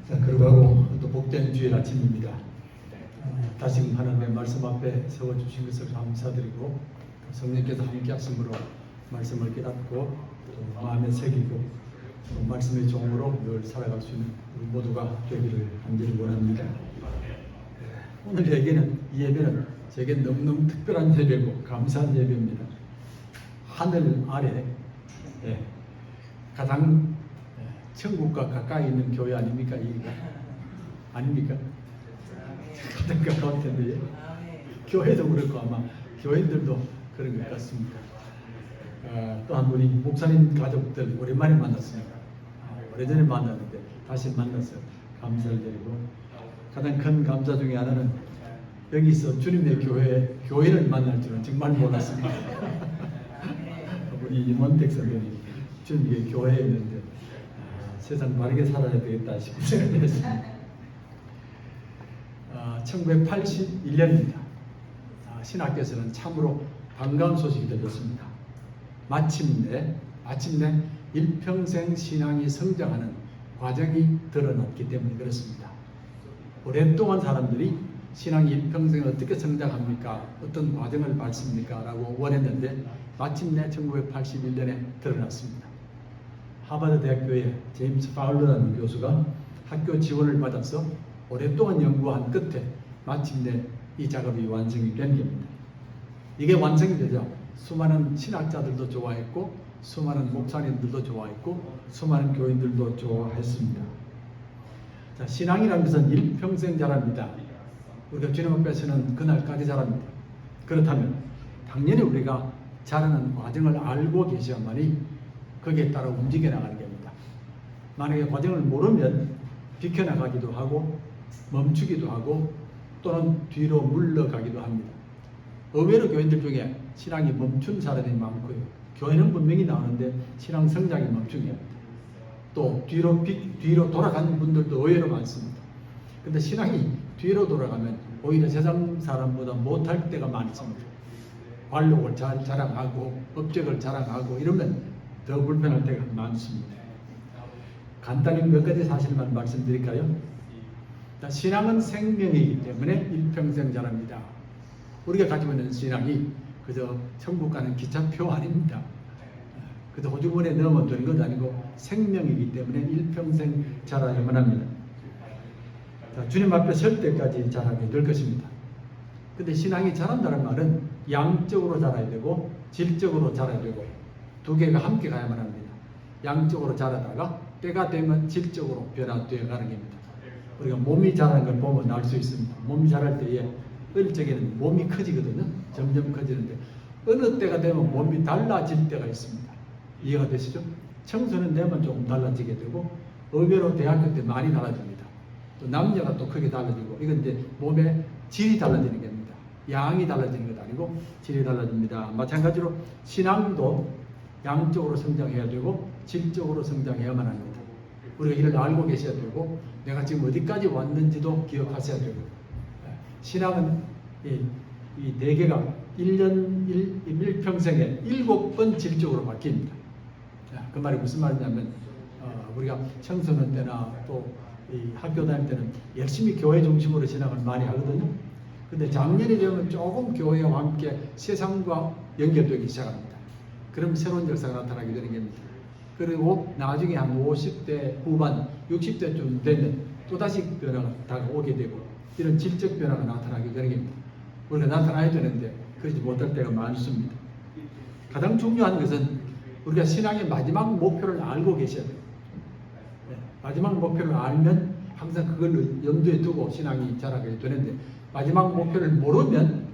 자, 그러고 또 복된 주일 아침입니다. 다시금 하나님의 말씀 앞에 세워주신 것을 감사드리고 성령께서 함께 하심으로 말씀을 깨닫고 또 마음에 새기고 또 말씀의 종으로 늘 살아갈 수 있는 우리 모두가 되기를 간절히 원합니다. 오늘 이 예배는 제게 너무너무 특별한 예배고 감사한 예배입니다. 하늘 아래 가장 천국과 가까이 있는 교회 아닙니까? 이가 아닙니까? 가장 가까울 텐데 교회도 그렇고 아마 교인들도 그런 것 같습니다. 또한 우리 목사님 가족들 오랜만에 만났습니다. 오래전에 만났는데 다시 만나서 감사를 드리고 가장 큰 감사 중에 하나는 여기서 주님의 교회를 만날 줄은 정말 몰랐습니다. 우리 임원택 선생님이 주님의 교회에 있는데 세상 바르게 살아야 되겠다 싶은 생각을 했습니다. 1981년입니다. 신학교에서는 참으로 반가운 소식이 들렸습니다. 마침내 일평생 신앙이 성장하는 과정이 드러났기 때문에 그렇습니다. 오랫동안 사람들이 신앙이 일평생 어떻게 성장합니까? 어떤 과정을 밟습니까? 라고 원했는데 마침내 1981년에 드러났습니다. 하버드 대학교의 제임스 파울러라는 교수가 학교 지원을 받아서 오랫동안 연구한 끝에 마침내 이 작업이 완성이 된 겁니다. 이게 완성이 되자 수많은 신학자들도 좋아했고 수많은 목사님들도 좋아했고 수많은 교인들도 좋아했습니다. 자, 신앙이라는 것은 일평생 자랍니다. 우리가 주님 앞에서는 그날까지 자랍니다. 그렇다면 당연히 우리가 자라는 과정을 알고 계셔야만이 거기에 따라 움직여 나가는 겁니다. 만약에 과정을 모르면 비켜나가기도 하고 멈추기도 하고 또는 뒤로 물러가기도 합니다. 의외로 교인들 중에 신앙이 멈춘 사람이 많고요. 교회는 분명히 나오는데 신앙 성장이 멈추게 합니다. 또 뒤로 돌아가는 분들도 의외로 많습니다. 근데 신앙이 뒤로 돌아가면 오히려 세상 사람보다 못할 때가 많습니다. 관록을 자랑하고 업적을 자랑하고 이러면 더 불편할 때가 많습니다. 간단히 몇 가지 사실만 말씀드릴까요? 신앙은 생명이기 때문에 일평생 자랍니다. 우리가 가지고 있는 신앙이 그저 천국 가는 기차표 아닙니다. 그저 호주머니에 넣으면 되는 것 아니고 생명이기 때문에 일평생 자라야만 합니다. 자, 주님 앞에 설 때까지 자라게 될 것입니다. 근데 신앙이 자란다는 말은 양적으로 자라야 되고 질적으로 자라야 되고 두 개가 함께 가야만 합니다. 양적으로 자라다가 때가 되면 질적으로 변화되어 가는 겁니다. 우리가 몸이 자라는 걸 보면 알 수 있습니다. 몸이 자랄 때에 어릴 적에는 몸이 커지거든요. 점점 커지는데 어느 때가 되면 몸이 달라질 때가 있습니다. 이해가 되시죠? 청소년 되면 조금 달라지게 되고 의외로 대학교 때 많이 달라집니다. 또 남녀가 또 크게 달라지고 이건 이제 몸의 질이 달라지는 겁니다. 양이 달라지는 것 아니고 질이 달라집니다. 마찬가지로 신앙도 양적으로 성장해야 되고 질적으로 성장해야만 합니다. 우리가 이를 알고 계셔야 되고 내가 지금 어디까지 왔는지도 기억하셔야 되고 신앙은 이 네 개가 1평생에 7번 질적으로 바뀝니다. 그 말이 무슨 말이냐면 우리가 청소년 때나 또 이 학교 다닐 때는 열심히 교회 중심으로 신앙을 많이 하거든요. 근데 작년이 되면 조금 교회와 함께 세상과 연결되기 시작합니다. 그럼 새로운 역사가 나타나게 되는 겁니다. 그리고 나중에 한 50대 후반, 60대쯤 되면 또다시 변화가 다가오게 되고 이런 질적 변화가 나타나게 되는 겁니다. 우리가 나타나야 되는데 그러지 못할 때가 많습니다. 가장 중요한 것은 우리가 신앙의 마지막 목표를 알고 계셔야 돼요. 마지막 목표를 알면 항상 그걸 염두에 두고 신앙이 자라게 되는데 마지막 목표를 모르면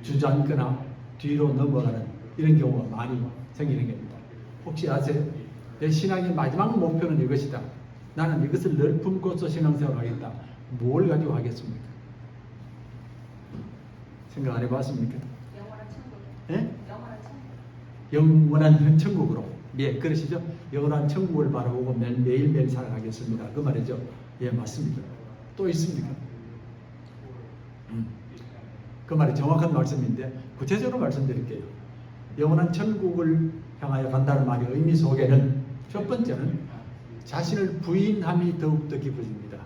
주저앉거나 뒤로 넘어가는 이런 경우가 많이 생기는 겁니다. 혹시 아세요? 내 신앙의 마지막 목표는 이것이다. 나는 이것을 늘 품고서 신앙생활을 하겠다. 뭘 가지고 하겠습니까? 생각 안 해봤습니까? 영원한 천국. 예? 영원한 천국. 영원한 천국으로. 예, 그러시죠? 영원한 천국을 바라보고 매일매일 살아가겠습니다. 그 말이죠? 예, 맞습니다. 또 있습니까? 그 말이 정확한 말씀인데 구체적으로 말씀드릴게요. 영원한 천국을 향하여 간다는 말의 의미 속에는 첫 번째는 자신을 부인함이 더욱더 깊어집니다.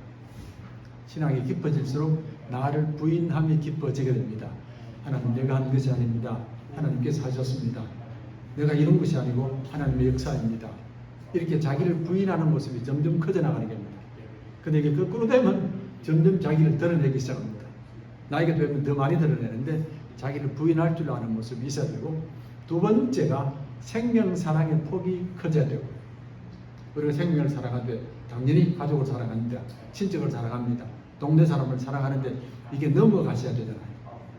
신앙이 깊어질수록 나를 부인함이 깊어지게 됩니다. 하나님, 내가 한 것이 아닙니다. 하나님께서 하셨습니다. 내가 이런 것이 아니고 하나님의 역사입니다. 이렇게 자기를 부인하는 모습이 점점 커져나가는 겁니다. 근데 이게 거꾸로 되면 점점 자기를 드러내기 시작합니다. 나이가 되면 더 많이 드러내는데 자기를 부인할 줄 아는 모습이 있어야 되고, 두 번째가 생명 사랑의 폭이 커져야 되고, 우리가 생명을 사랑하되 당연히 가족을 사랑합니다. 친척을 사랑합니다. 동네 사람을 사랑하는데 이게 넘어가셔야 되잖아요.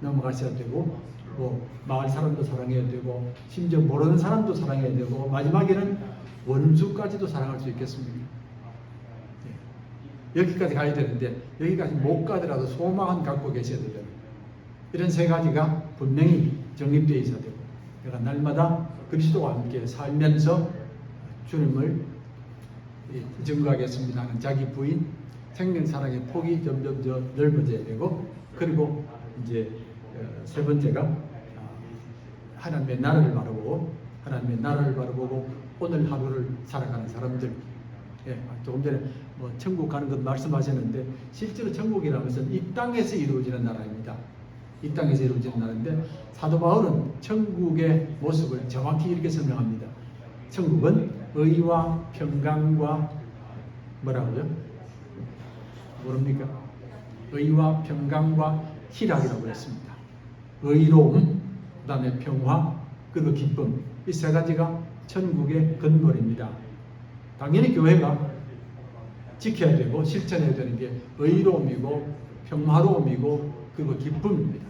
넘어가셔야 되고, 뭐 마을 사람도 사랑해야 되고, 심지어 모르는 사람도 사랑해야 되고, 마지막에는 원수까지도 사랑할 수 있겠습니까? 여기까지 가야 되는데 여기까지 못 가더라도 소망은 갖고 계셔야 되잖아요. 이런 세 가지가 분명히 정립되어 있어야 되고, 그러니까 날마다 그리스도와 함께 살면서 주님을 증거하겠습니다 하는 자기 부인, 생명 사랑의 폭이 점점 더 넓어져야 되고, 그리고 이제 세 번째가 하나님의 나라를 바라보고, 하나님의 나라를 바라보고 오늘 하루를 살아가는 사람들. 조금 전에 뭐 천국 가는 것 말씀하셨는데, 실제로 천국이라는 것은 이 땅에서 이루어지는 나라입니다. 이 땅에서 이루어지는 나라인데, 사도 바울은 천국의 모습을 정확히 이렇게 설명합니다. 천국은 의와 평강과 뭐라고요? 모릅니까? 의와 평강과 희락이라고 했습니다. 의로움, 그 다음에 평화, 그리고 기쁨, 이 세 가지가 천국의 근본입니다. 당연히 교회가 지켜야 되고 실천해야 되는 게 의로움이고 평화로움이고 그리고 기쁨입니다.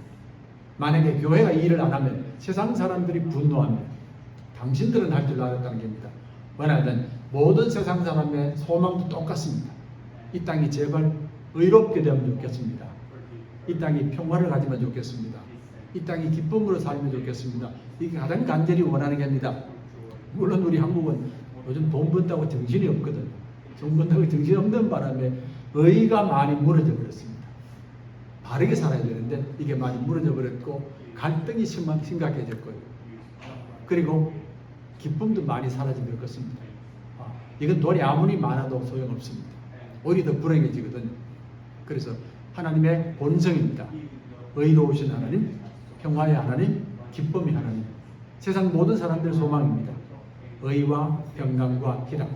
만약에 교회가 이 일을 안 하면 세상 사람들이 분노합니다. 당신들은 할 줄 알았다는 겁니다. 왜냐하면 모든 세상 사람의 소망도 똑같습니다. 이 땅이 제발 의롭게 되면 좋겠습니다. 이 땅이 평화를 가지면 좋겠습니다. 이 땅이 기쁨으로 살면 좋겠습니다. 이게 가장 간절히 원하는 겁니다. 물론 우리 한국은 요즘 돈 번다고 정신이 없거든. 돈 번다고 정신이 없는 바람에 의가 많이 무너져 버렸습니다. 바르게 살아야 되는데 이게 많이 무너져 버렸고, 갈등이 심각해졌고요. 그리고 기쁨도 많이 사라진 것 같습니다. 이건 돈이 아무리 많아도 소용없습니다. 오히려 더 불행해지거든요. 그래서 하나님의 본성입니다. 의로우신 하나님, 평화의 하나님, 기쁨의 하나님. 세상 모든 사람들의 소망입니다. 의와 평강과 희락.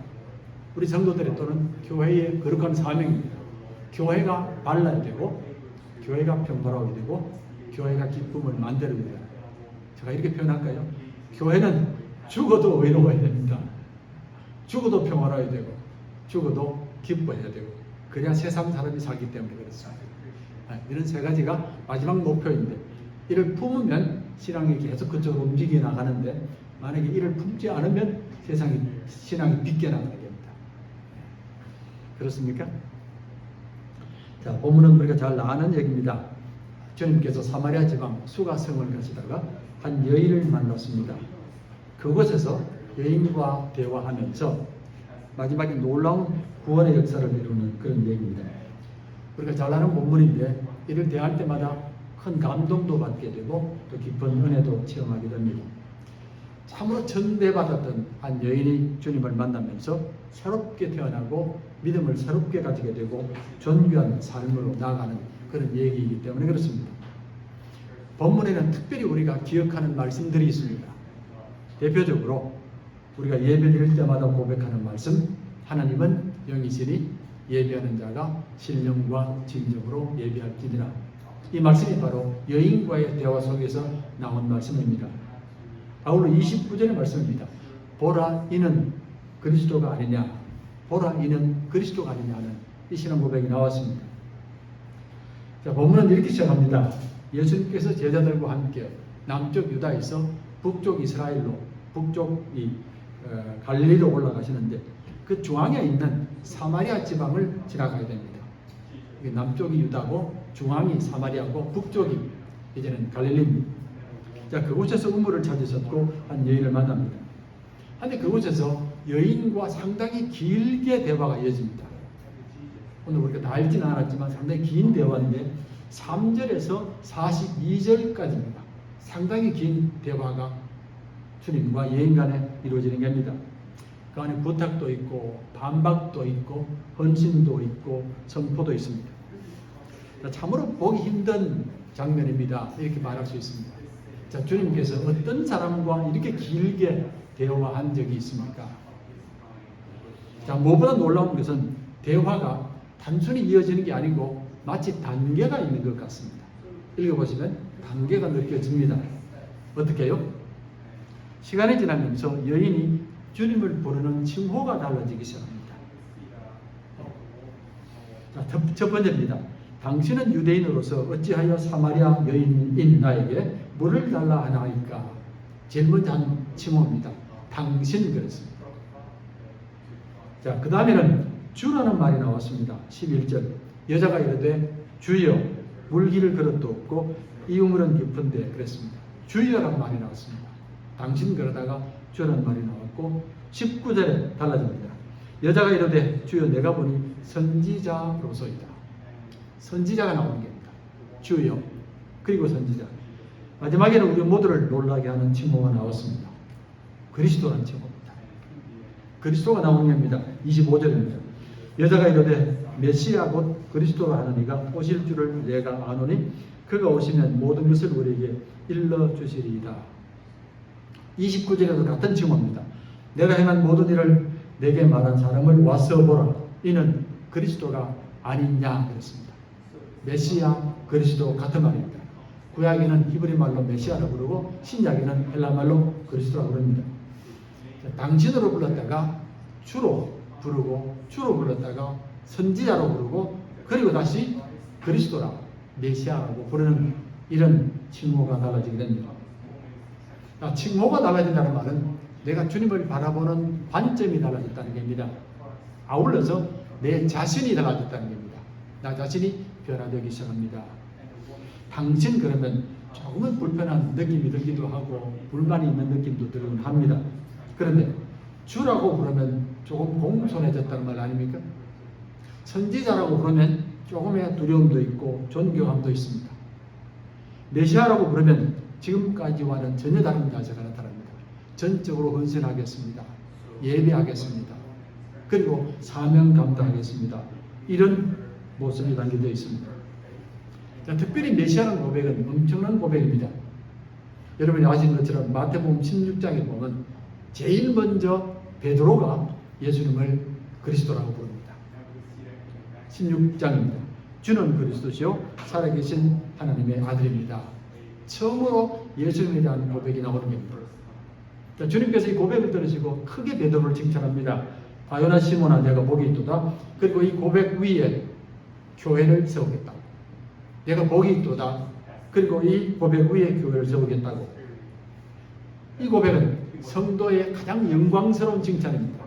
우리 성도들의 또는 교회의 거룩한 사명입니다. 교회가 발라야 되고, 교회가 평화로워야 되고, 교회가 기쁨을 만들어야 됩니다. 제가 이렇게 표현할까요? 교회는 죽어도 의로워야 됩니다. 죽어도 평화로워야 되고, 죽어도 기뻐해야 되고, 그래야 세상 사람이 살기 때문에 그렇습니다. 이런 세 가지가 마지막 목표인데, 이를 품으면 신앙이 계속 그쪽으로 움직여 나가는데, 만약에 이를 품지 않으면 신앙이 빗겨 나가게 됩니다. 그렇습니까? 자, 본문은 우리가 잘 아는 얘기입니다. 주님께서 사마리아 지방 수가성을 가시다가 한 여인을 만났습니다. 그곳에서 여인과 대화하면서 마지막에 놀라운 구원의 역사를 이루는 그런 얘기입니다. 우리가 잘 아는 본문인데, 이를 대할 때마다 큰 감동도 받게 되고 또 깊은 은혜도 체험하게 됩니다. 참으로 천대받았던 한 여인이 주님을 만나면서 새롭게 태어나고 믿음을 새롭게 가지게 되고 존귀한 삶으로 나아가는 그런 얘기이기 때문에 그렇습니다. 본문에는 특별히 우리가 기억하는 말씀들이 있습니다. 대표적으로 우리가 예배 드릴 때마다 고백하는 말씀, 하나님은 영이시니 예배하는 자가 신령과 진정으로 예배할지니라. 이 말씀이 바로 여인과의 대화 속에서 나온 말씀입니다. 바울로 29절의 말씀입니다. 보라, 이는 그리스도가 아니냐, 보라, 이는 그리스도가 아니냐는 이 신앙 고백이 나왔습니다. 자, 본문은 이렇게 시작합니다. 예수님께서 제자들과 함께 남쪽 유다에서 북쪽 이스라엘로, 북쪽 갈릴리로 올라가시는데, 그 중앙에 있는 사마리아 지방을 지나가야 됩니다. 남쪽이 유다고 중앙이 사마리아고 북쪽이 이제는 갈릴리입니다. 자, 그곳에서 우물을 찾으셨고 한 여인을 만납니다. 그런데 그곳에서 여인과 상당히 길게 대화가 이어집니다. 오늘 우리가 다 읽지는 않았지만 상당히 긴 대화인데 3절에서 42절까지입니다. 상당히 긴 대화가 주님과 여인 간에 이루어지는 겁니다. 그 안에 부탁도 있고 반박도 있고 헌신도 있고 선포도 있습니다. 참으로 보기 힘든 장면입니다. 이렇게 말할 수 있습니다. 자, 주님께서 어떤 사람과 이렇게 길게 대화한 적이 있습니까? 자, 무엇보다 놀라운 것은 대화가 단순히 이어지는 게 아니고 마치 단계가 있는 것 같습니다. 읽어보시면 단계가 느껴집니다. 어떻게요? 시간이 지나면서 여인이 주님을 부르는 칭호가 달라지기 시작합니다. 자, 첫 번째입니다. 당신은 유대인으로서 어찌하여 사마리아 여인인 나에게 물을 달라 하나이까? 제일 먼저 한 칭호입니다. 당신 그랬습니다. 자, 그 다음에는 주라는 말이 나왔습니다. 11절. 여자가 이르되 주여 물기를 그릇도 없고 이 우물은 깊은데 그랬습니다. 주여라는 말이 나왔습니다. 당신 그러다가 주라는 말이 나왔고 19절에 달라집니다. 여자가 이르되 주여 내가 보니 선지자로소이다. 선지자가 나오는 겁니다. 주여 그리고 선지자. 마지막에는 우리 모두를 놀라게 하는 칭호가 나왔습니다. 그리스도라는 칭호입니다. 그리스도가 나오는 겁니다. 25절입니다. 여자가 이르되 메시아 곧 그리스도라 하는 이가 오실 줄을 내가 아노니 그가 오시면 모든 것을 우리에게 일러주시리이다. 29절에도 같은 칭호입니다. 내가 행한 모든 일을 내게 말한 사람을 와서 보라. 이는 그리스도가 아니냐 그랬습니다. 메시아, 그리스도 같은 말입니다. 구약에는 히브리 말로 메시아라고 부르고 신약에는 헬라 말로 그리스도라고 부릅니다. 당신으로 불렀다가 주로 부르고 주로 불렀다가 선지자로 부르고 그리고 다시 그리스도라 메시아라고 부르는 이런 칭호가 달라지게 됩니다. 칭호가 달라진다는 말은 내가 주님을 바라보는 관점이 달라졌다는 겁니다. 아울러서 내 자신이 달라졌다는 겁니다. 나 자신이 변화되기 시작합니다. 당신 그러면 조금은 불편한 느낌이 들기도 하고 불만이 있는 느낌도 들긴 합니다. 그런데 주라고 부르면 조금 공손해졌다는 말 아닙니까? 선지자라고 부르면 조금의 두려움도 있고 존경함도 있습니다. 메시아라고 부르면 지금까지와는 전혀 다른 자세가 나타납니다. 전적으로 헌신하겠습니다. 예배하겠습니다. 그리고 사명 감당하겠습니다. 이런 모습이 담겨져 있습니다. 자, 특별히 메시아라는 고백은 엄청난 고백입니다. 여러분이 아시는 것처럼 마태복음 16장에 보면 제일 먼저 베드로가 예수님을 그리스도라고 부릅니다. 16장입니다. 주는 그리스도시요 살아계신 하나님의 아들입니다. 처음으로 예수님에 대한 고백이 나오는 겁니다. 자, 주님께서 이 고백을 들으시고 크게 베드로를 칭찬합니다. 바요나 시몬아 내가 복이 있도다. 그리고 이 고백 위에 교회를 세우겠다. 내가 복이 있도다. 그리고 이 고백 위에 교회를 세우겠다고. 이 고백은 성도의 가장 영광스러운 칭찬입니다.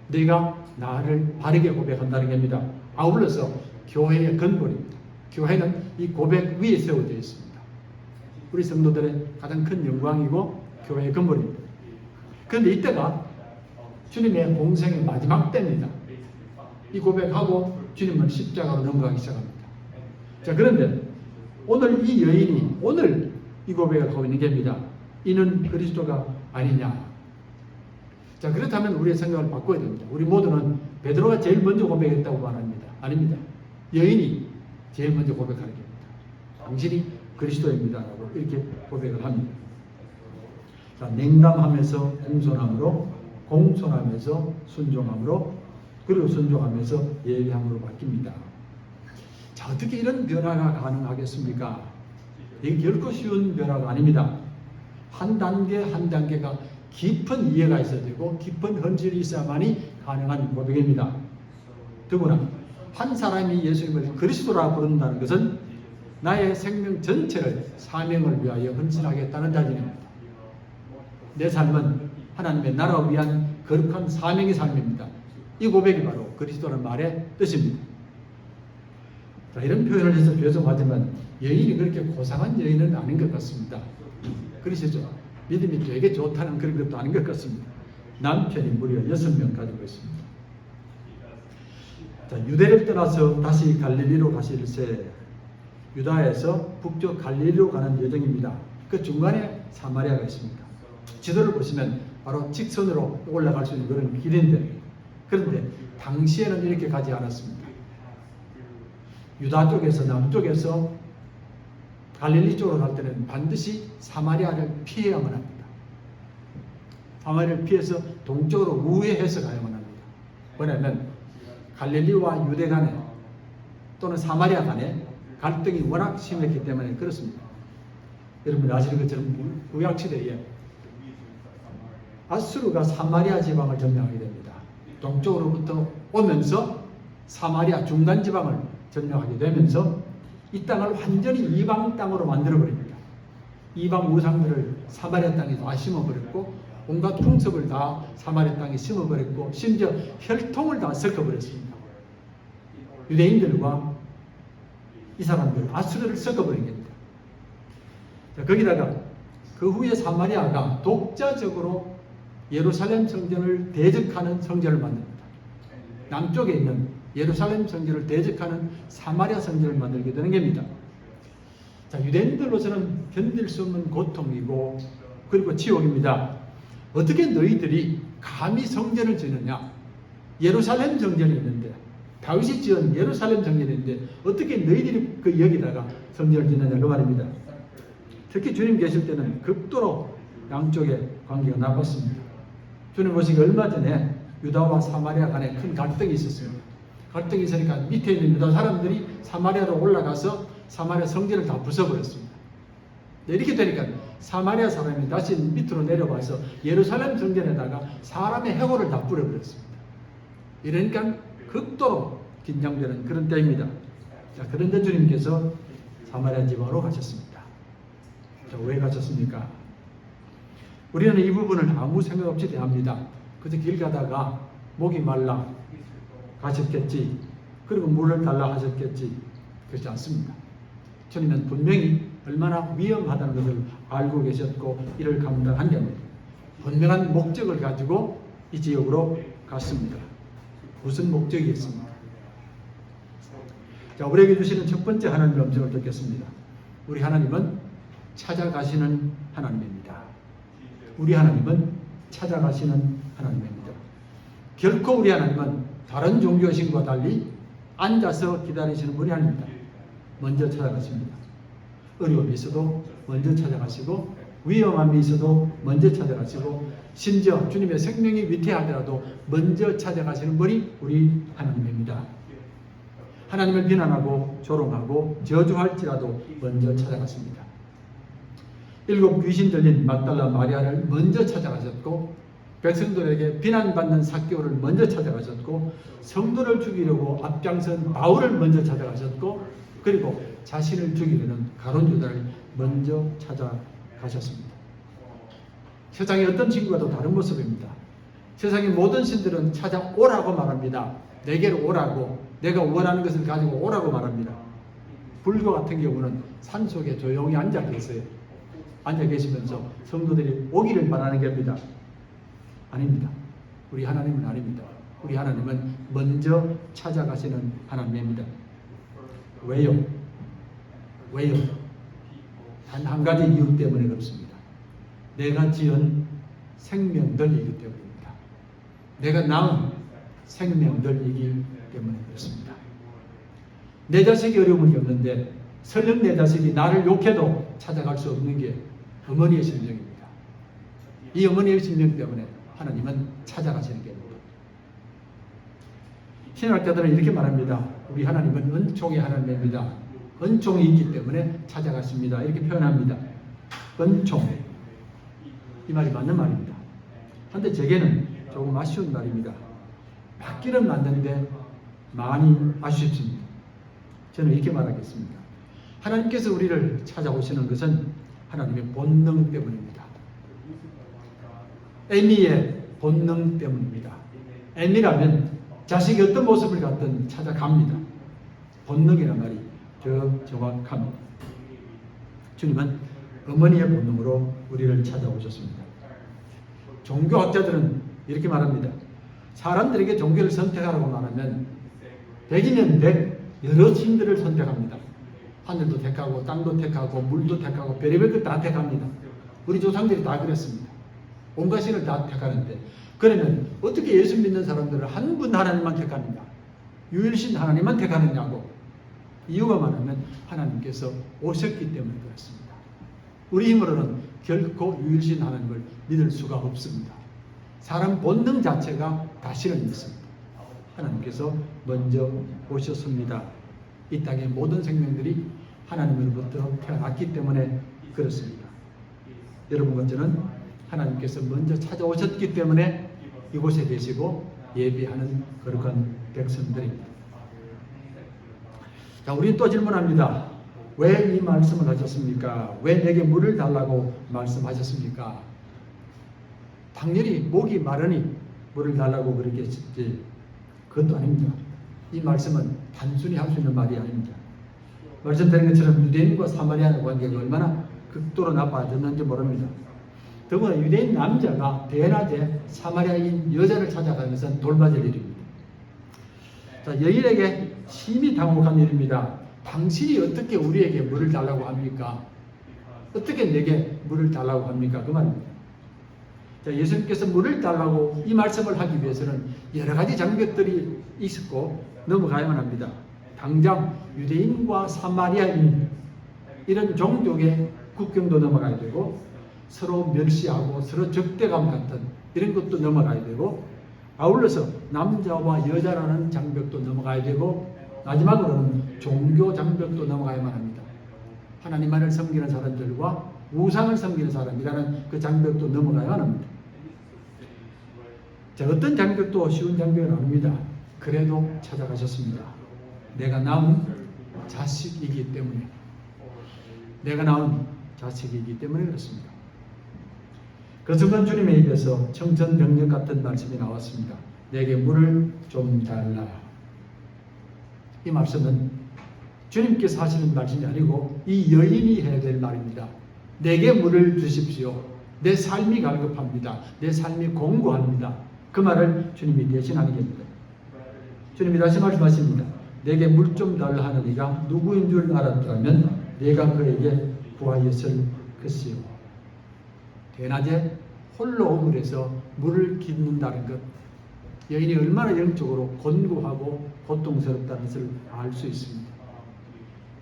네가 나를 바르게 고백한다는 겁니다. 아울러서 교회의 근본입니다. 교회는 이 고백 위에 세워져 있습니다. 우리 성도들의 가장 큰 영광이고 교회의 근본입니다. 그런데 이때가 주님의 공생의 마지막 때입니다. 이 고백하고 주님은 십자가로 넘어가기 시작합니다. 자, 그런데 오늘 이 여인이 오늘 이 고백을 하고 있는 겁니다. 이는 그리스도가 아니냐. 자, 그렇다면 우리의 생각을 바꿔야 됩니다. 우리 모두는 베드로가 제일 먼저 고백했다고 말합니다. 아닙니다. 여인이 제일 먼저 고백하는 겁니다. 당신이 그리스도입니다라고 이렇게 고백을 합니다. 자, 냉담하면서 공손함에서 순종함으로, 그리고 순종하면서 예배함으로 바뀝니다. 자, 어떻게 이런 변화가 가능하겠습니까? 이게 결코 쉬운 변화가 아닙니다. 한 단계 한 단계가 깊은 이해가 있어야 되고 깊은 헌신이 있어야만이 가능한 고백입니다. 더구나 한 사람이 예수님을 그리스도라 부른다는 것은 나의 생명 전체를 사명을 위하여 헌신하겠다는 자질입니다. 내 삶은 하나님의 나라를 위한 거룩한 사명의 삶입니다. 이 고백이 바로 그리스도라는 말의 뜻입니다. 자, 이런 표현을 해서 죄송하지만 여인이 그렇게 고상한 여인은 아닌 것 같습니다. 그러시죠? 믿음이 되게 좋다는 그런 것도 아닌 것 같습니다. 남편이 무려 6명 가지고 있습니다. 자, 유대를 떠나서 다시 갈릴리로 가실새 유다에서 북쪽 갈릴리로 가는 여정입니다. 그 중간에 사마리아가 있습니다. 지도를 보시면 바로 직선으로 올라갈 수 있는 그런 길인데, 그런데 당시에는 이렇게 가지 않았습니다. 유다 쪽에서 남쪽에서 갈릴리 쪽으로 갈 때는 반드시 사마리아를 피해야만 합니다. 사마리아를 피해서 동쪽으로 우회해서 가야만 합니다. 왜냐하면 갈릴리와 유대 간에 또는 사마리아 간에 갈등이 워낙 심했기 때문에 그렇습니다. 여러분 아시는 것처럼 구약시대에 아수르가 사마리아 지방을 점령하게 됩니다. 동쪽으로부터 오면서 사마리아 중간 지방을 점령하게 되면서 이 땅을 완전히 이방 땅으로 만들어버립니다. 이방 우상들을 사마리아 땅에 다 심어버렸고 온갖 풍습을 다 사마리아 땅에 심어버렸고 심지어 혈통을 다 섞어버렸습니다. 유대인들과 이 사람들 아수르를 섞어버린 겁니다. 자, 거기다가 그 후에 사마리아가 독자적으로 예루살렘 성전을 대적하는 성전을 만듭니다. 남쪽에 있는 예루살렘 성전을 대적하는 사마리아 성전을 만들게 되는 겁니다. 자, 유대인들로서는 견딜 수 없는 고통이고 그리고 지옥입니다. 어떻게 너희들이 감히 성전을 지느냐? 예루살렘 성전이 있는데 다윗이 지은 예루살렘 성전이 있는데 어떻게 너희들이 그 여기다가 성전을 짓느냐 그 말입니다. 특히 주님 계실 때는 극도로 양쪽의 관계가 나빴습니다. 주님 오시기 얼마 전에 유다와 사마리아 간에 큰 갈등이 있었습니다. 갈등이 있으니까 밑에 있는 유다 사람들이 사마리아로 올라가서 사마리아 성전을 다 부숴버렸습니다. 이렇게 되니까 사마리아 사람이 다시 밑으로 내려와서 예루살렘 성전에다가 사람의 해골을 다 뿌려버렸습니다. 이러니까 극도로 긴장되는 그런 때입니다. 자, 그런데 주님께서 사마리아 지방으로 가셨습니다. 자, 왜 가셨습니까? 우리는 이 부분을 아무 생각 없이 대합니다. 그저 길 가다가 목이 말라 가셨겠지. 그리고 물을 달라 하셨겠지. 그렇지 않습니다. 주님은 분명히 얼마나 위험하다는 것을 알고 계셨고 이를 감당한 겁니다. 분명한 목적을 가지고 이 지역으로 갔습니다. 무슨 목적이 있습니까? 자, 우리에게 주시는 첫 번째 하나님의 음성을 듣겠습니다. 우리 하나님은 찾아가시는 하나님입니다. 우리 하나님은 찾아가시는 하나님입니다. 결코 우리 하나님은 다른 종교의 신과 달리 앉아서 기다리시는 분이 아닙니다. 먼저 찾아가십니다. 어려움이 있어도 먼저 찾아가시고 위험함이 있어도 먼저 찾아가시고 심지어 주님의 생명이 위태하더라도 먼저 찾아가시는 분이 우리 하나님입니다. 하나님을 비난하고 조롱하고 저주할지라도 먼저 찾아갔습니다. 7 귀신 들린 막달라 마리아를 먼저 찾아가셨고 백성들에게 비난받는 삭개오를 먼저 찾아가셨고 성도를 죽이려고 앞장선 바울을 먼저 찾아가셨고 그리고 자신을 죽이려는 가룟 유다를 먼저 찾아가셨습니다. 세상의 어떤 친구와도 다른 모습입니다. 세상의 모든 신들은 찾아오라고 말합니다. 내게로 오라고 내가 원하는 것을 가지고 오라고 말합니다. 불교 같은 경우는 산속에 조용히 앉아 계세요. 앉아 계시면서 성도들이 오기를 바라는 겁니다. 아닙니다. 우리 하나님은 아닙니다. 우리 하나님은 먼저 찾아가시는 하나님입니다. 왜요? 왜요? 단 한 가지 이유 때문에 그렇습니다. 내가 지은 생명들이기 때문입니다. 내가 낳은 생명들이기 때문에 그렇습니다. 내 자식이 어려움을 겪는데 설령 내 자식이 나를 욕해도 찾아갈 수 없는 게 어머니의 심정입니다. 이 어머니의 심정 때문에 하나님은 찾아가시는 겁니다. 신학자들은 이렇게 말합니다. 우리 하나님은 은총의 하나님입니다. 은총이 있기 때문에 찾아가십니다. 이렇게 표현합니다. 은총. 이 말이 맞는 말입니다. 그런데 제게는 조금 아쉬운 말입니다. 맞기는 맞는데 많이 아쉽습니다. 저는 이렇게 말하겠습니다. 하나님께서 우리를 찾아오시는 것은 하나님의 본능 때문입니다. 애미의 본능 때문입니다. 애미라면 자식이 어떤 모습을 갖든 찾아갑니다. 본능이란 말이 더 정확합니다. 주님은 어머니의 본능으로 우리를 찾아오셨습니다. 종교학자들은 이렇게 말합니다. 사람들에게 종교를 선택하라고 말하면 100이면 100 여러 신들을 선택합니다. 하늘도 택하고 땅도 택하고 물도 택하고 별의별 것 다 택합니다. 우리 조상들이 다 그랬습니다. 온갖 신을 다 택하는데 그러면 어떻게 예수 믿는 사람들은 한 분 하나님만 택하느냐? 유일신 하나님만 택하느냐고. 이유가 뭐냐면 하나님께서 오셨기 때문에 그렇습니다. 우리 힘으로는 결코 유일신 하나님을 믿을 수가 없습니다. 사람 본능 자체가 다 실은 있습니다. 하나님께서 먼저 오셨습니다. 이 땅의 모든 생명들이 하나님으로부터 태어났기 때문에 그렇습니다. 여러분과 저는 하나님께서 먼저 찾아오셨기 때문에 이곳에 계시고 예비하는 거룩한 백성들입니다. 자, 우리는 또 질문합니다. 왜 이 말씀을 하셨습니까? 왜 내게 물을 달라고 말씀하셨습니까? 당연히 목이 마르니 물을 달라고 그랬겠지. 그것도 아닙니다. 이 말씀은 단순히 할 수 있는 말이 아닙니다. 말씀드린 것처럼 유대인과 사마리아의 관계가 얼마나 극도로 나빠졌는지 모릅니다. 더구나 유대인 남자가 대낮에 사마리아인 여자를 찾아가는 것은 돌맞을 일입니다. 자, 여인에게 심히 당혹한 일입니다. 당신이 어떻게 우리에게 물을 달라고 합니까? 어떻게 내게 물을 달라고 합니까? 그 말입니다. 자, 예수님께서 물을 달라고 이 말씀을 하기 위해서는 여러 가지 장벽들이 있었고 넘어가야만 합니다. 당장 유대인과 사마리아인 이런 종족의 국경도 넘어가야 되고 서로 멸시하고 서로 적대감 같은 이런 것도 넘어가야 되고 아울러서 남자와 여자라는 장벽도 넘어가야 되고 마지막으로는 종교 장벽도 넘어가야만 합니다. 하나님만을 섬기는 사람들과 우상을 섬기는 사람이라는 그 장벽도 넘어가야만 합니다. 자, 어떤 장벽도 쉬운 장벽은 아닙니다. 그래도 찾아가셨습니다. 내가 낳은 자식이기 때문에 그렇습니다. 그 순간 주님의 입에서 청천벽력 같은 말씀이 나왔습니다. 내게 물을 좀 달라. 이 말씀은 주님께서 하시는 말씀이 아니고 이 여인이 해야 될 말입니다. 내게 물을 주십시오. 내 삶이 갈급합니다. 내 삶이 공고합니다. 그 말을 주님이 대신하는 겁니다. 주님이 다시 말씀하십니다. 내게 물 좀 달라 하는 이가 누구인 줄 알았다면 내가 그에게 구하였을 것이요. 대낮에 홀로 오물에서 물을 깃는다는 것, 여인이 얼마나 영적으로 곤고하고 고통스럽다는 것을 알 수 있습니다.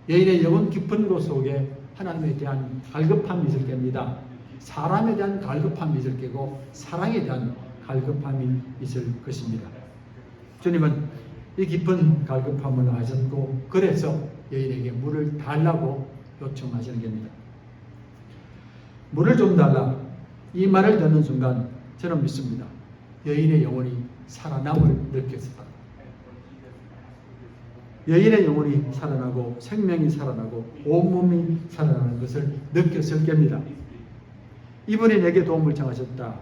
여인의 영혼 깊은 곳 속에 하나님에 대한 갈급함이 있을 겁니다. 사람에 대한 갈급함이 있을 거고 사랑에 대한 갈급함이 있을 것입니다. 주님은 이 깊은 갈급함을 아셨고 그래서 여인에게 물을 달라고 요청하시는 겁니다. 물을 좀 달라. 이 말을 듣는 순간 저는 믿습니다. 여인의 영혼이 살아남을 느꼈습니다. 여인의 영혼이 살아나고 생명이 살아나고 온몸이 살아나는 것을 느꼈을 겁니다. 이분이 내게 도움을 청하셨다.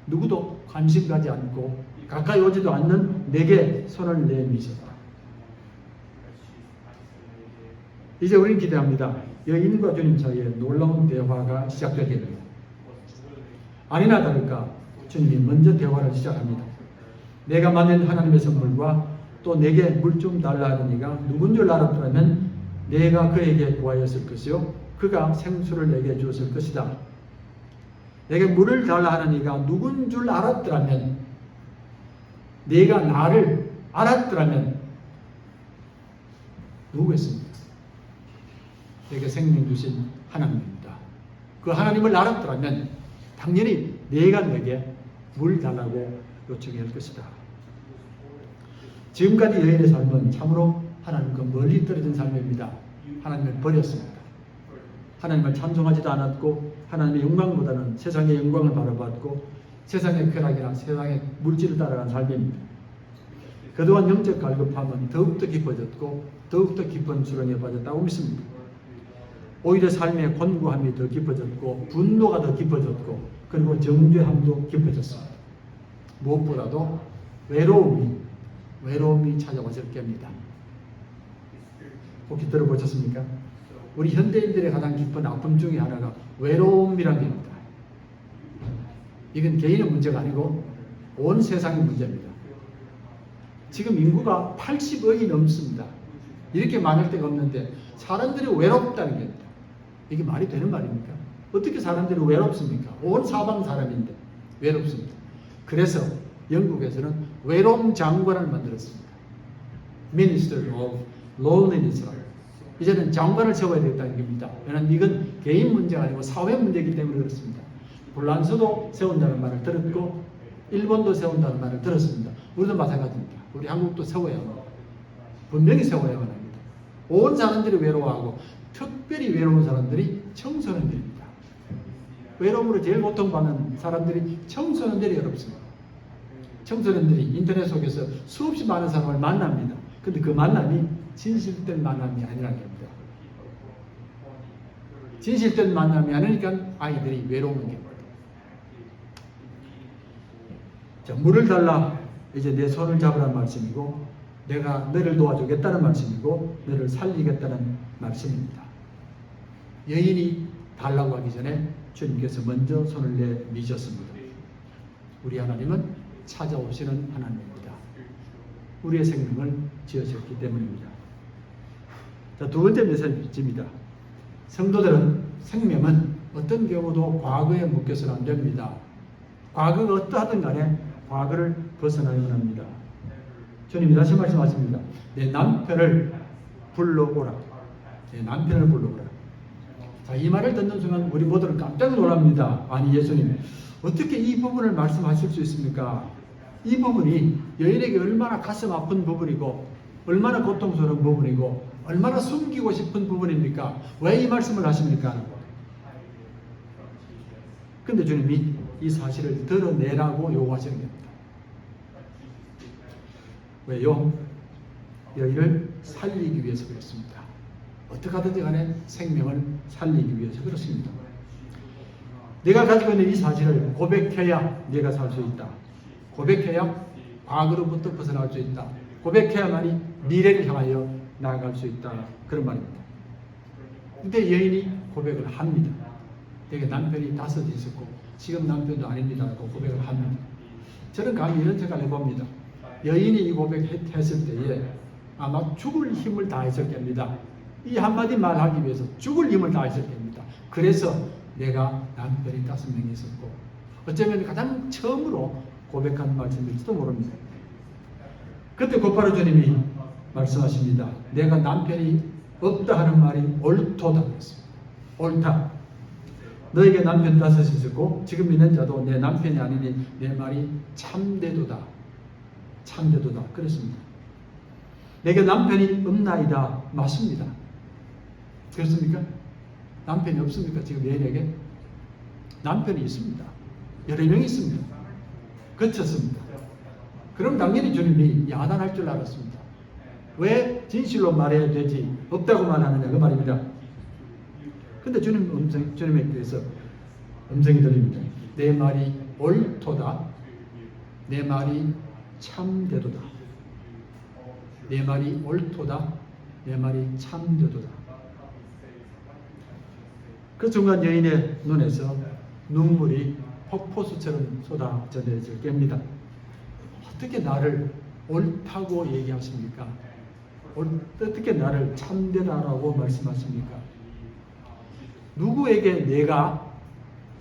누구도 관심 가지 않고 가까이 오지도 않는 내게 손을 내미셨다. 이제 우리는 기대합니다. 여인과 주님 사이에 놀라운 대화가 시작되겠습니다. 아니나 다를까 주님이 먼저 대화를 시작합니다. 내가 받는 하나님의 선물과 또 내게 물 좀 달라 하는 이가 누군 줄 알았더라면 내가 그에게 구하였을 것이요 그가 생수를 내게 주었을 것이다. 내게 물을 달라 하는 이가 누군 줄 알았더라면 내가 나를 알았더라면 누구겠습니까? 내게 생명 주신 하나님입니다. 그 하나님을 알았더라면 당연히 내가 내게 물 달라고 요청할 것이다. 지금까지 여인의 삶은 참으로 하나님과 멀리 떨어진 삶입니다. 하나님을 버렸습니다. 하나님을 찬송하지도 않았고 하나님의 영광보다는 세상의 영광을 바라봤고 세상의 쾌락이나 세상의 물질을 따라간 삶입니다. 그동안 영적 갈급함은 더욱더 깊어졌고 더욱더 깊은 수렁에 빠졌다고 믿습니다. 오히려 삶의 곤고함이 더 깊어졌고 분노가 더 깊어졌고 그리고 정죄함도 깊어졌습니다. 무엇보다도 외로움이 찾아왔을 겁니다. 혹시 들어보셨습니까? 우리 현대인들의 가장 깊은 아픔 중에 하나가 외로움이라는 겁니다. 이건 개인의 문제가 아니고 온 세상의 문제입니다. 지금 인구가 80억이 넘습니다. 이렇게 많을 데가 없는데 사람들이 외롭다는 겁니다. 이게 말이 되는 말입니까? 어떻게 사람들이 외롭습니까? 온 사방 사람인데. 외롭습니다. 그래서 영국에서는 외로움 장관을 만들었습니다. Minister of Loneliness라고. 이제는 장관을 세워야 되겠다는 겁니다. 왜냐하면 이건 개인 문제가 아니고 사회 문제이기 때문에 그렇습니다. 불란서도 세운다는 말을 들었고 일본도 세운다는 말을 들었습니다. 우리도 마찬가지입니다. 우리 한국도 세워야 합니다. 분명히 세워야만 합니다. 온 사람들이 외로워하고 특별히 외로운 사람들이 청소년들입니다. 외로움으로 제일 고통받는 사람들이 청소년들이 어렵습니다. 청소년들이 인터넷 속에서 수없이 많은 사람을 만납니다. 근데 그 만남이 진실된 만남이 아니라는 겁니다. 진실된 만남이 아니니까 아이들이 외로운 겁니다. 자, 물을 달라. 이제 내 손을 잡으라는 말씀이고 내가 너를 도와주겠다는 말씀이고 너를 살리겠다는 말씀입니다. 여인이 달라고 하기 전에 주님께서 먼저 손을 내미셨습니다. 우리 하나님은 찾아오시는 하나님입니다. 우리의 생명을 지으셨기 때문입니다. 자, 두 번째 메시지입니다. 성도들은 생명은 어떤 경우도 과거에 묶여서는 안 됩니다. 과거가 어떠하든 간에 과거를 벗어나야만 합니다. 주님이 다시 말씀하십니다. 내 남편을 불러오라. 내 남편을 불러오라. 자, 이 말을 듣는 순간 우리 모두는 깜짝 놀랍니다. 아니 예수님 어떻게 이 부분을 말씀하실 수 있습니까? 이 부분이 여인에게 얼마나 가슴 아픈 부분이고 얼마나 고통스러운 부분이고 얼마나 숨기고 싶은 부분입니까? 왜 이 말씀을 하십니까? 근데 주님이 이 사실을 드러내라고 요구하시는 겁니다. 왜요? 여인을 살리기 위해서 그렇습니다. 어떻게 하든지 간에 생명을 살리기 위해서 그렇습니다. 내가 가지고 있는 이 사실을 고백해야 내가 살 수 있다. 고백해야 과거로부터 벗어날 수 있다. 고백해야만이 미래를 향하여 나아갈 수 있다. 그런 말입니다. 근데 여인이 고백을 합니다. 내게 남편이 5 있었고 지금 남편도 아닙니다. 라고 고백을 합니다. 저는 감히 이런 생각을 해봅니다. 여인이 이 고백했을 때에 아마 죽을 힘을 다했을 겁니다. 이 한마디 말하기 위해서 죽을 힘을 다했을 겁니다. 그래서 내가 남편이 5명이 있었고 어쩌면 가장 처음으로 고백한 말씀일지도 모릅니다. 그때 곧바로 주님이 말씀하십니다. 내가 남편이 없다 하는 말이 옳도다 그랬습니다. 옳다. 너에게 남편 5 있었고 지금 있는 자도 내 남편이 아니니 내 말이 참되도다. 참되도다. 그랬습니다. 내게 남편이 없나이다. 맞습니다. 그렇습니까? 남편이 없습니까? 지금 여인에게? 남편이 있습니다. 여러 명이 있습니다. 거쳤습니다. 그럼 당연히 주님이 야단할 줄 알았습니다. 왜 진실로 말해야 되지? 없다고 말하느냐 그 말입니다. 근데 주님에게서 음성이 들립니다. 내 말이 옳도다. 내 말이 참되도다. 내 말이 옳도다. 내 말이 참되도다. 그 순간 여인의 눈에서 눈물이 폭포수처럼 쏟아져내질 겁니다. 어떻게 나를 옳다고 얘기하십니까? 어떻게 나를 참되다라고 말씀하십니까? 누구에게 내가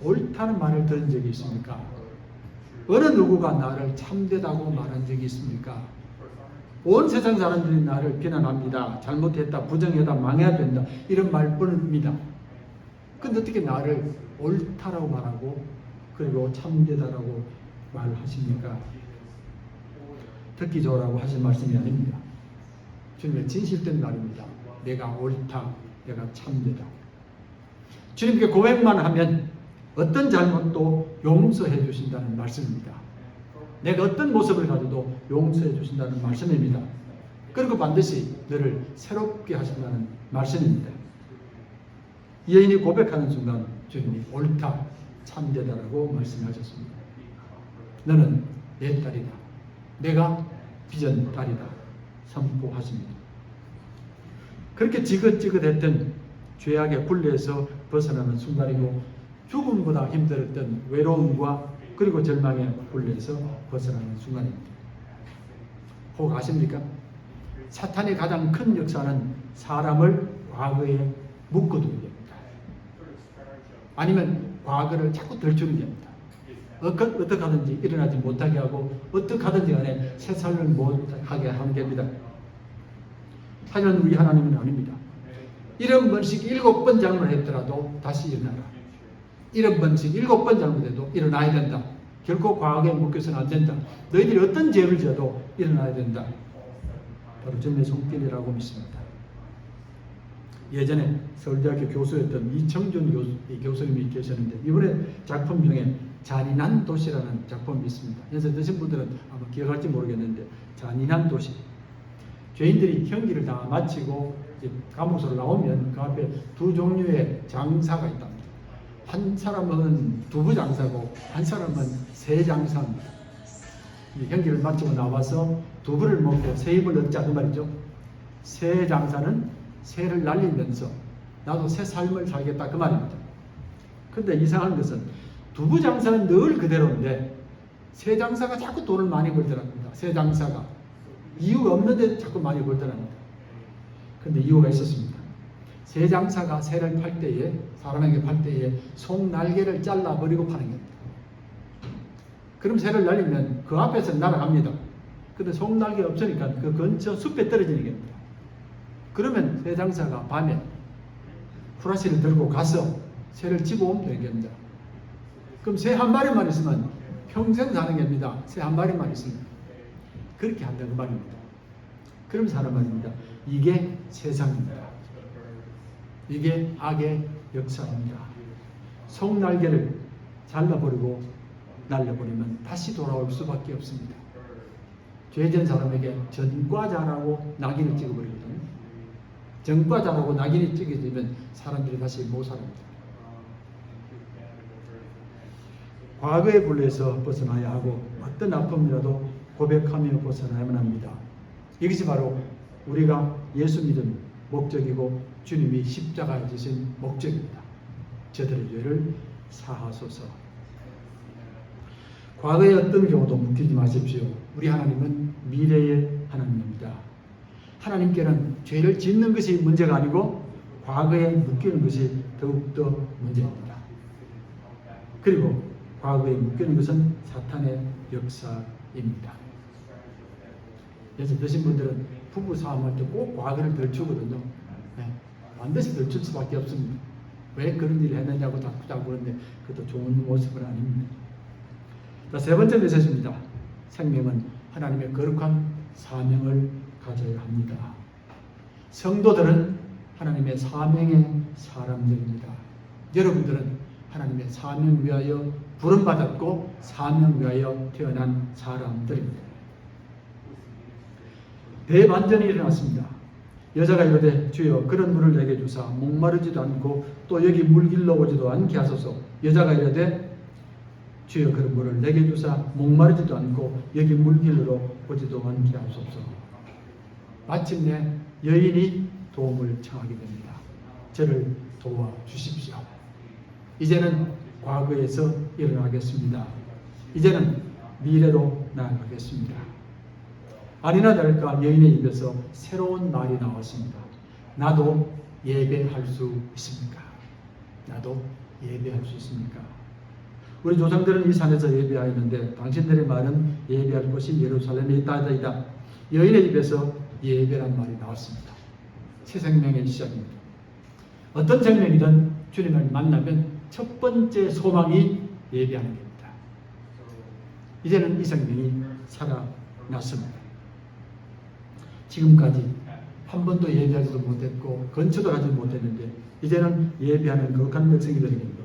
옳다는 말을 들은 적이 있습니까? 어느 누구가 나를 참되다고 말한 적이 있습니까? 온 세상 사람들이 나를 비난합니다. 잘못했다, 부정했다, 망해야 된다 이런 말뿐입니다. 근데 어떻게 나를 옳다라고 말하고 그리고 참되다라고 말하십니까? 듣기 좋으라고 하신 말씀이 아닙니다. 주님의 진실된 말입니다. 내가 옳다, 내가 참되다. 주님께 고백만 하면 어떤 잘못도 용서해 주신다는 말씀입니다. 내가 어떤 모습을 가져도 용서해 주신다는 말씀입니다. 그리고 반드시 너를 새롭게 하신다는 말씀입니다. 여인이 고백하는 순간 주님이 옳다, 참되다라고 말씀하셨습니다. 너는 내 딸이다. 내가 빚은 딸이다. 선포하십니다. 그렇게 지긋지긋했던 죄악의 굴레에서 벗어나는 순간이고 죽음보다 힘들었던 외로움과 그리고 절망의 굴레에서 벗어나는 순간입니다. 혹 아십니까? 사탄의 가장 큰 역사는 사람을 과거에 묶어두는 겁니다. 아니면 과거를 자꾸 덜주는 겁니다. 어떻게 하든지 일어나지 못하게 하고 어떻게 하든지 간에 새 삶을 못하게 하는 겁니다. 하지만 우리 하나님은 아닙니다. 70번씩 7번 잘못했더라도 다시 일어나라. 70번씩 7번 잘못해도 일어나야 된다. 결코 과거에 묶여서는 안 된다. 너희들이 어떤 죄를 지어도 일어나야 된다. 바로 주님의 손길이라고 믿습니다. 예전에 서울대학교 교수였던 이청준 교수님이 계셨는데 이번에 작품 중에 잔인한 도시라는 작품이 있습니다. 그래서 드신 분들은 아마 기억할지 모르겠는데 잔인한 도시. 죄인들이 형기를 다 마치고 감옥으로 나오면 그 앞에 두 종류의 장사가 있답니다. 한 사람은 두부 장사고 한 사람은 새 장사입니다. 형기를 마치고 나와서 두부를 먹고 새 입을 얻자 그 말이죠. 새 장사는 새를 날리면서 나도 새 삶을 살겠다 그 말입니다. 그런데 이상한 것은 두부 장사는 늘 그대로인데 새 장사가 자꾸 돈을 많이 벌더랍니다. 새 장사가 이유가 없는데 자꾸 많이 벌더랍니다. 그런데 이유가 있었습니다. 새 장사가 새를 팔 때에 사람에게 팔 때에 속 날개를 잘라버리고 파는 겁니다. 그럼 새를 날리면 그 앞에서 날아갑니다. 그런데 속 날개 없으니까 그 근처 숲에 떨어지는 겁니다. 그러면 새 장사가 밤에 후라시를 들고 가서 새를 집어오면 되는 겁니다. 그럼 새 한 마리만 있으면 평생 사는 겁니다. 새 한 마리만 있으면. 그렇게 한다는 말입니다. 그럼 사는 말입니다. 이게 세상입니다. 이게 악의 역사입니다. 속날개를 잘라버리고 날려버리면 다시 돌아올 수밖에 없습니다. 죄진 사람에게 전과자라고 낙인을 찍어버리거든요. 전과자라고 낙인이 찍어지면 사람들이 다시 못 살아납니다. 과거의 굴레에서 벗어나야 하고 어떤 아픔이라도 고백하며 벗어나야만 합니다. 이것이 바로 우리가 예수 믿은 목적이고 주님이 십자가에 지신 목적입니다. 저들의 죄를 사하소서. 과거의 어떤 경우도 묵히지 마십시오. 우리 하나님은 미래의 하나님입니다. 하나님께는 죄를 짓는 것이 문제가 아니고 과거에 묶이는 것이 더욱더 문제입니다. 그리고 과거에 묶이는 것은 사탄의 역사입니다. 그래서 드신 분들은 부부 싸움할 때 꼭 과거를 들추거든요. 네, 반드시 들출 수밖에 없습니다. 왜 그런 일을 했느냐고 다투자고 그러는데 그것도 좋은 모습은 아닙니다. 자, 세 번째 메시지입니다. 생명은 하나님의 거룩한 사명을 가져야 합니다. 성도들은 하나님의 사명의 사람들입니다. 여러분들은 하나님의 사명 위하여 부름받았고 사명 위하여 태어난 사람들입니다. 대반전이 일어났습니다. 여자가 이르되 주여 그런 물을 내게 주사 목마르지도 않고 또 여기 물길로 오지도 않게 하소서. 여자가 이르되 주여 그런 물을 내게 주사 목마르지도 않고 여기 물길로 오지도 않게 하소서. 마침내 여인이 도움을 청하게 됩니다. 저를 도와주십시오. 이제는 과거에서 일어나겠습니다. 이제는 미래로 나아가겠습니다. 아니나 다를까 여인의 입에서 새로운 말이 나왔습니다. 나도 예배할 수 있습니까? 나도 예배할 수 있습니까? 우리 조상들은 이 산에서 예배하였는데 당신들의 말은 예배할 곳이 예루살렘에 있다이다. 여인의 입에서 예배란 말이 나왔습니다. 새 생명의 시작입니다. 어떤 생명이든 주님을 만나면 첫 번째 소망이 예배하는 겁니다. 이제는 이 생명이 살아났습니다. 지금까지 한 번도 예배하지도 못했고 근처도 가지 못했는데 이제는 예배하는 거룩한 백성이 되는 겁니다.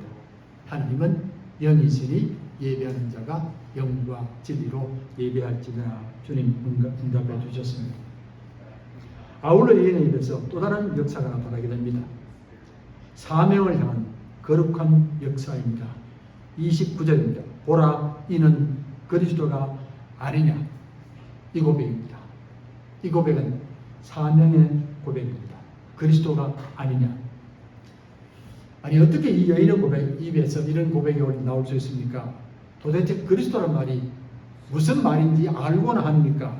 하나님은 영이시니 예배하는 자가 영과 진리로 예배할지니라 주님 응답해 주셨습니다. 아울러 여인의 입에서 또 다른 역사가 나타나게 됩니다. 사명을 향한 거룩한 역사입니다. 29절입니다. 보라 이는 그리스도가 아니냐. 이 고백입니다. 이 고백은 사명의 고백입니다. 그리스도가 아니냐. 아니 어떻게 이 여인의 고백 입에서 이런 고백이 나올 수 있습니까? 도대체 그리스도란 말이 무슨 말인지 알고나 합니까?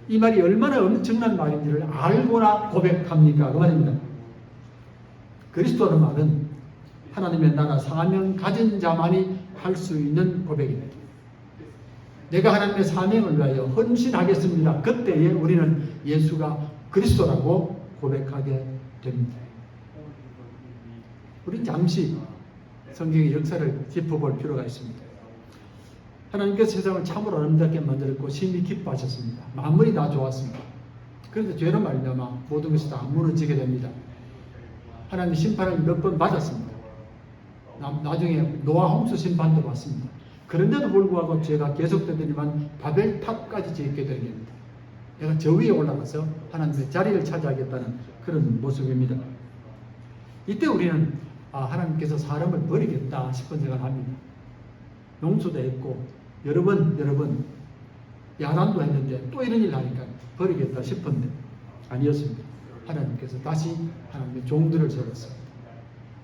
이 말이 얼마나 엄청난 말인지를 알고나 고백합니까? 그 말입니다. 그리스도라는 말은 하나님의 나라 사명 가진 자만이 할 수 있는 고백입니다. 내가 하나님의 사명을 위하여 헌신하겠습니다. 그때에 우리는 예수가 그리스도라고 고백하게 됩니다. 우리는 잠시 성경의 역사를 짚어볼 필요가 있습니다. 하나님께서 세상을 참으로 아름답게 만들었고 심히 기뻐하셨습니다. 만물이 다 좋았습니다. 그런데 죄로 말미암아 모든 것이 다 무너지게 됩니다. 하나님 심판을 몇 번 받았습니다. 나중에 노아 홍수 심판도 받습니다. 그런데도 불구하고 죄가 계속되더니만 바벨탑까지 짓게 되는 겁니다. 내가 저 위에 올라가서 하나님의 자리를 차지하겠다는 그런 모습입니다. 이때 우리는 하나님께서 사람을 버리겠다 싶은 생각을 합니다. 용서도 했고 여러 번 야단도 했는데 또 이런 일을 하니까 버리겠다 싶은데 아니었습니다. 하나님께서 다시 하나님의 종들을 세웠습니다.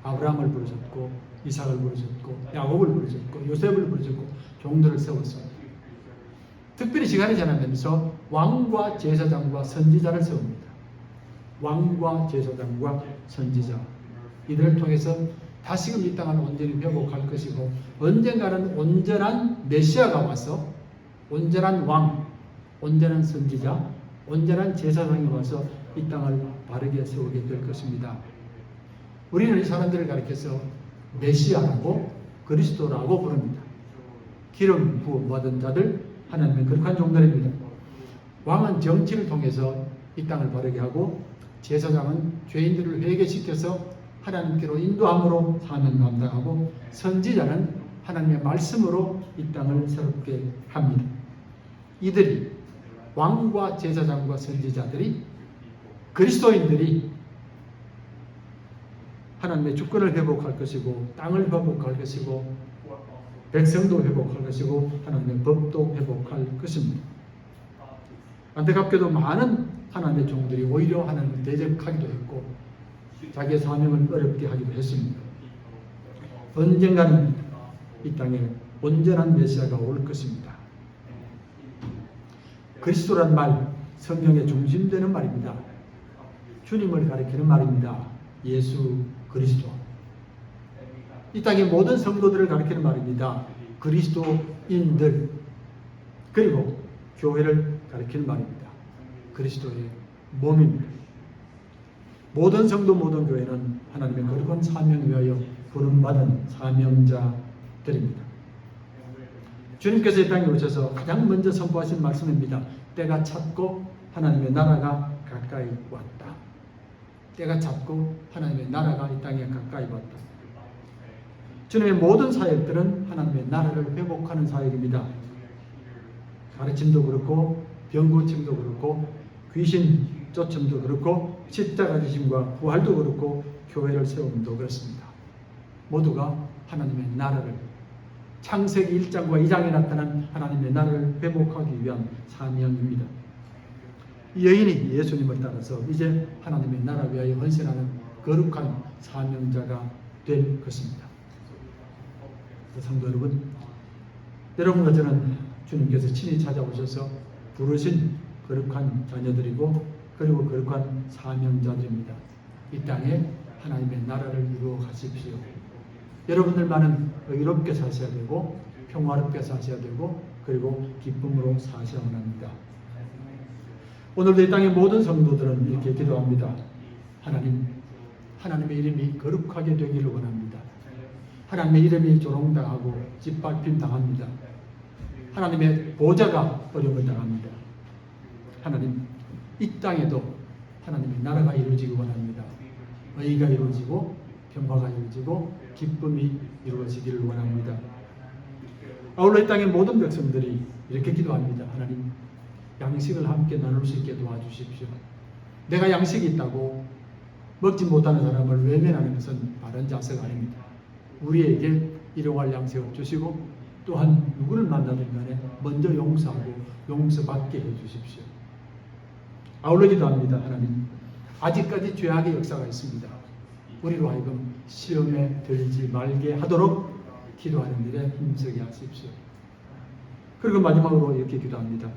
아브라함을 부르셨고 이삭을 부르셨고 야곱을 부르셨고 요셉을 부르셨고 종들을 세웠습니다. 특별히 시간이 지나면서 왕과 제사장과 선지자를 세웁니다. 왕과 제사장과 선지자 이들을 통해서 다시금 이 땅을 온전히 회복할 것이고 언젠가는 온전한 메시아가 와서 온전한 왕, 온전한 선지자, 온전한 제사장이 와서 이 땅을 바르게 세우게 될 것입니다. 우리는 이 사람들을 가리켜서 메시아라고 그리스도라고 부릅니다. 기름 부음 받은 자들, 하나님의 거룩한 종들입니다. 왕은 정치를 통해서 이 땅을 바르게 하고 제사장은 죄인들을 회개시켜서 하나님께로 인도함으로 사명 감당하고 선지자는 하나님의 말씀으로 이 땅을 새롭게 합니다. 이들이 왕과 제사장과 선지자들이 그리스도인들이 하나님의 주권을 회복할 것이고 땅을 회복할 것이고 백성도 회복할 것이고 하나님의 법도 회복할 것입니다. 안타깝게도 많은 하나님의 종들이 오히려 하나님을 대적하기도 했고 자기의 사명을 어렵게 하기도 했습니다. 언젠가는 이 땅에 온전한 메시아가 올 것입니다. 그리스도란 말 성경의 중심되는 말입니다. 주님을 가리키는 말입니다. 예수 그리스도. 이 땅의 모든 성도들을 가리키는 말입니다. 그리스도인들. 그리고 교회를 가리키는 말입니다. 그리스도의 몸입니다. 모든 성도 모든 교회는 하나님의 거룩한 사명을 위하여 부름받은 사명자들입니다. 주님께서 이 땅에 오셔서 가장 먼저 선포하신 말씀입니다. 때가 찼고 하나님의 나라가 가까이 왔다. 때가 찼고 하나님의 나라가 이 땅에 가까이 왔다. 주님의 모든 사역들은 하나님의 나라를 회복하는 사역입니다. 가르침도 그렇고 병고침도 그렇고 귀신 쫓음도 그렇고 십자가 지심과 부활도 그렇고 교회를 세움도 그렇습니다. 모두가 하나님의 나라를 창세기 1장과 2장에 나타난 하나님의 나라를 회복하기 위한 사명입니다. 이 여인이 예수님을 따라서 이제 하나님의 나라 위하여 헌신하는 거룩한 사명자가 될 것입니다. 성도 여러분, 여러분과 저는 주님께서 친히 찾아오셔서 부르신 거룩한 자녀들이고 그리고 거룩한 사명자들입니다. 이 땅에 하나님의 나라를 이루어 가십시오. 여러분들만은 의롭게 사셔야 되고 평화롭게 사셔야 되고 그리고 기쁨으로 사셔야만 합니다. 오늘도 이 땅의 모든 성도들은 이렇게 기도합니다. 하나님, 하나님의 이름이 거룩하게 되기를 원합니다. 하나님의 이름이 조롱당하고 짓밟힘 당합니다. 하나님의 보좌가 어려움을 당합니다. 하나님, 이 땅에도 하나님의 나라가 이루어지기 원합니다. 의가 이루어지고 평화가 이루어지고 기쁨이 이루어지기를 원합니다. 아울러 이 땅의 모든 백성들이 이렇게 기도합니다. 하나님, 양식을 함께 나눌 수 있게 도와주십시오. 내가 양식이 있다고 먹지 못하는 사람을 외면하는 것은 바른 자세가 아닙니다. 우리에게 일용할 양식을 주시고 또한 누구를 만나든 간에 먼저 용서하고 용서받게 해주십시오. 아울러 기도합니다. 하나님, 아직까지 죄악의 역사가 있습니다. 우리로 하여금 시험에 들지 말게 하도록 기도하는 일에 힘쓰게 하십시오. 그리고 마지막으로 이렇게 기도합니다.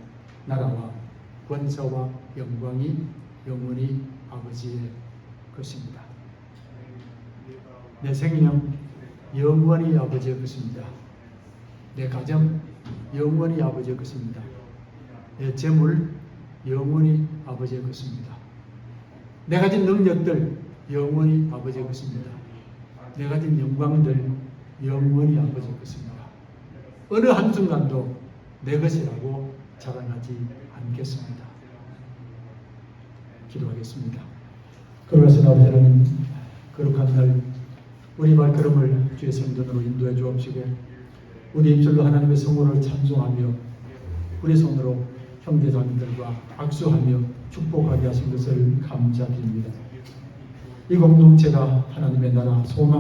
나라와 권세와 영광이 영원히 아버지의 것입니다. 내 생명 영원히 아버지의 것입니다. 내 가정 영원히 아버지의 것입니다. 내 재물 영원히 아버지의 것입니다. 내 가진 능력들 영원히 아버지의 것입니다. 내 가진 영광들 영원히 아버지의 것입니다. 어느 한순간도 내 것이라고 자랑하지 않겠습니다. 기도하겠습니다. 거룩하신 아버지는 거룩한 날 우리 발걸음을 주의 성전으로 인도해 주옵시고 우리 입술로 하나님의 성호를 찬송하며 우리 손으로 형제자매들과 악수하며 축복하게 하신 것을 감사드립니다. 이 공동체가 하나님의 나라 소망